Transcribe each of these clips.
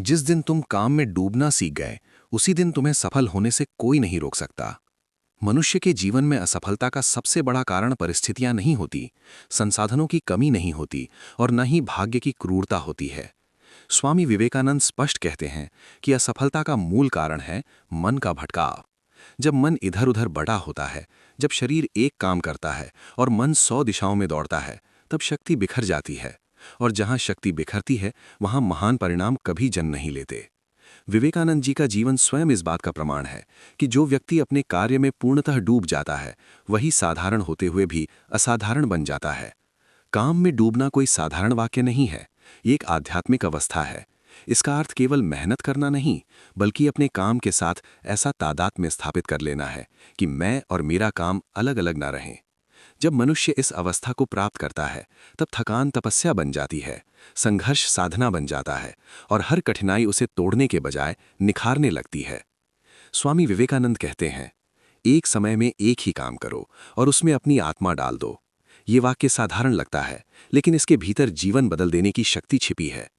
जिस दिन तुम काम में डूबना सीख गए, उसी दिन तुम्हें सफल होने से कोई नहीं रोक सकता। मनुष्य के जीवन में असफलता का सबसे बड़ा कारण परिस्थितियां नहीं होती, संसाधनों की कमी नहीं होती और न ही भाग्य की क्रूरता होती है। स्वामी विवेकानंद स्पष्ट कहते हैं कि असफलता का मूल कारण है मन का भटकाव। जब मन इधर उधर बड़ा होता है, जब शरीर एक काम करता है और मन 100 दिशाओं में दौड़ता है, तब शक्ति बिखर जाती है। और जहां शक्ति बिखरती है, वहां महान परिणाम कभी जन्म नहीं लेते। विवेकानंद जी का जीवन स्वयं इस बात का प्रमाण है कि जो व्यक्ति अपने कार्य में पूर्णतः डूब जाता है, वही साधारण होते हुए भी असाधारण बन जाता है। काम में डूबना कोई साधारण वाक्य नहीं है, ये एक आध्यात्मिक अवस्था है। इसका अर्थ केवल मेहनत करना नहीं, बल्कि अपने काम के साथ ऐसा तादाद में स्थापित कर लेना है कि मैं और मेरा काम अलग अलग ना रहें। जब मनुष्य इस अवस्था को प्राप्त करता है, तब थकान तपस्या बन जाती है, संघर्ष साधना बन जाता है और हर कठिनाई उसे तोड़ने के बजाय निखारने लगती है। स्वामी विवेकानंद कहते हैं, एक समय में एक ही काम करो और उसमें अपनी आत्मा डाल दो। ये वाक्य साधारण लगता है, लेकिन इसके भीतर जीवन बदल देने की शक्ति छिपी है।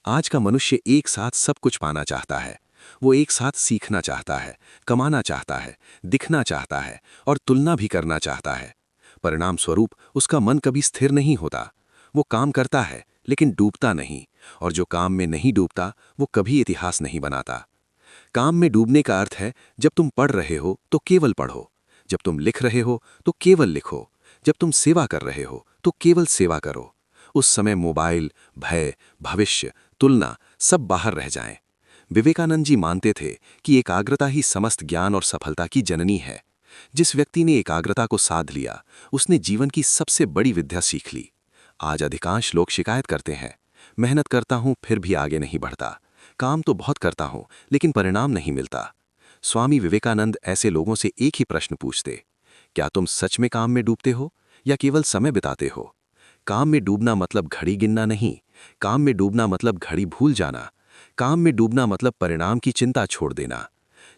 आज का मनुष्य एक साथ सब कुछ पाना चाहता है। वो एक साथ सीखना चाहता है, कमाना चाहता है, दिखना चाहता है और तुलना भी करना चाहता है। परिणाम स्वरूप उसका मन कभी स्थिर नहीं होता। वो काम करता है, लेकिन डूबता नहीं, और जो काम में नहीं डूबता वो कभी इतिहास नहीं बनाता। काम में डूबने का अर्थ है, जब तुम पढ़ रहे हो तो केवल पढ़ो, जब तुम लिख रहे हो तो केवल लिखो, जब तुम सेवा कर रहे हो तो केवल सेवा करो। उस समय मोबाइल, भय, भविष्य, तुलना सब बाहर रह जाएं। विवेकानंद जी मानते थे कि एकाग्रता ही समस्त ज्ञान और सफलता की जननी है। जिस व्यक्ति ने एकाग्रता को साध लिया, उसने जीवन की सबसे बड़ी विद्या सीख ली। आज अधिकांश लोग शिकायत करते हैं, मेहनत करता हूं फिर भी आगे नहीं बढ़ता, काम तो बहुत करता हूं लेकिन परिणाम नहीं मिलता। स्वामी विवेकानंद ऐसे लोगों से एक ही प्रश्न पूछते, क्या तुम सच में काम में डूबते हो या केवल समय बिताते हो? काम में डूबना मतलब घड़ी गिनना नहीं, काम में डूबना मतलब घड़ी भूल जाना। काम में डूबना मतलब परिणाम की चिंता छोड़ देना।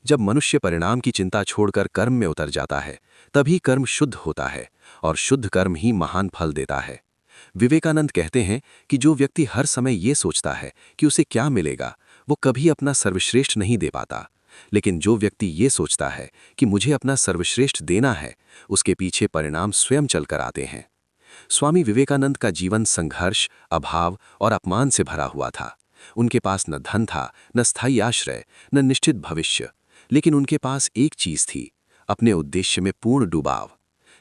जब मनुष्य परिणाम की चिंता छोड़कर कर्म में उतर जाता है, तभी कर्म शुद्ध होता है और शुद्ध कर्म ही महान फल देता है। विवेकानंद कहते हैं कि जो व्यक्ति हर समय ये सोचता है कि उसे क्या मिलेगा, वो कभी अपना सर्वश्रेष्ठ नहीं दे पाता। लेकिन जो व्यक्ति ये सोचता है कि मुझे अपना सर्वश्रेष्ठ देना है, उसके पीछे परिणाम स्वयं चलकर आते हैं। स्वामी विवेकानंद का जीवन संघर्ष, अभाव और अपमान से भरा हुआ था। उनके पास न धन था, न स्थायी आश्रय, न निश्चित भविष्य, लेकिन उनके पास एक चीज थी, अपने उद्देश्य में पूर्ण डुबाव।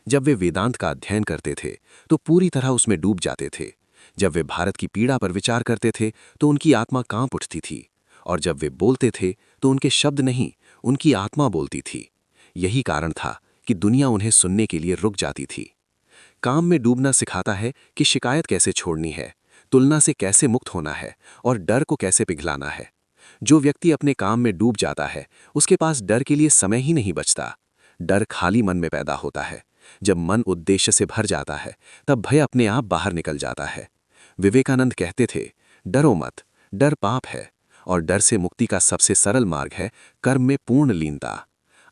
जब वे वेदांत का अध्ययन करते थे तो पूरी तरह उसमें डूब जाते थे। जब वे भारत की पीड़ा पर विचार करते थे तो उनकी आत्मा कांप उठती थी। और जब वे बोलते थे तो उनके शब्द नहीं, उनकी आत्मा बोलती थी। यही कारण था कि दुनिया उन्हें सुनने के लिए रुक जाती थी। काम में डूबना सिखाता है कि शिकायत कैसे छोड़नी है, तुलना से कैसे मुक्त होना है और डर को कैसे पिघलाना है। जो व्यक्ति अपने काम में डूब जाता है, उसके पास डर के लिए समय ही नहीं बचता। डर खाली मन में पैदा होता है। जब मन उद्देश्य से भर जाता है, तब भय अपने आप बाहर निकल जाता है। विवेकानंद कहते थे, डरो मत, डर पाप है, और डर से मुक्ति का सबसे सरल मार्ग है कर्म में पूर्ण लीनता।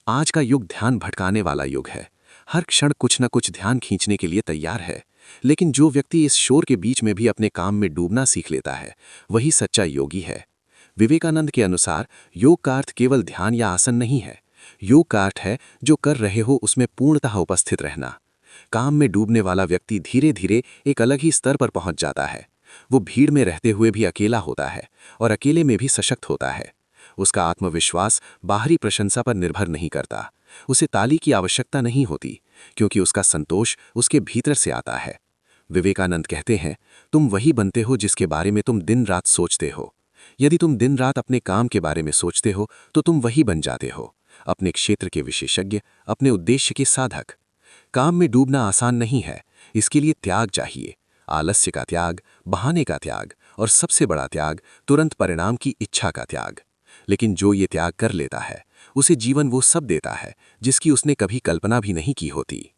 आज का युग ध्यान भटकाने वाला युग है। हर क्षण कुछ न कुछ ध्यान खींचने के लिए तैयार है। लेकिन जो व्यक्ति इस शोर के बीच में भी अपने काम में डूबना सीख लेता है, वही सच्चा योगी है। विवेकानंद के अनुसार योग का अर्थ केवल ध्यान या आसन नहीं है। योग का अर्थ है जो कर रहे हो उसमें पूर्णतः उपस्थित रहना। काम में डूबने वाला व्यक्ति धीरे धीरे एक अलग ही स्तर पर पहुंच जाता है। वो भीड़ में रहते हुए भी अकेला होता है और अकेले में भी सशक्त होता है। उसका आत्मविश्वास बाहरी प्रशंसा पर निर्भर नहीं करता। उसे ताली की आवश्यकता नहीं होती, क्योंकि उसका संतोष उसके भीतर से आता है। विवेकानंद कहते हैं, तुम वही बनते हो जिसके बारे में तुम दिन रात सोचते हो। यदि तुम दिन रात अपने काम के बारे में सोचते हो तो तुम वही बन जाते हो, अपने क्षेत्र के विशेषज्ञ, अपने उद्देश्य के साधक। काम में डूबना आसान नहीं है, इसके लिए त्याग चाहिए। आलस्य का त्याग, बहाने का त्याग और सबसे बड़ा त्याग तुरंत परिणाम की इच्छा का त्याग। लेकिन जो ये त्याग कर लेता है, उसे जीवन वो सब देता है जिसकी उसने कभी कल्पना भी नहीं की होती।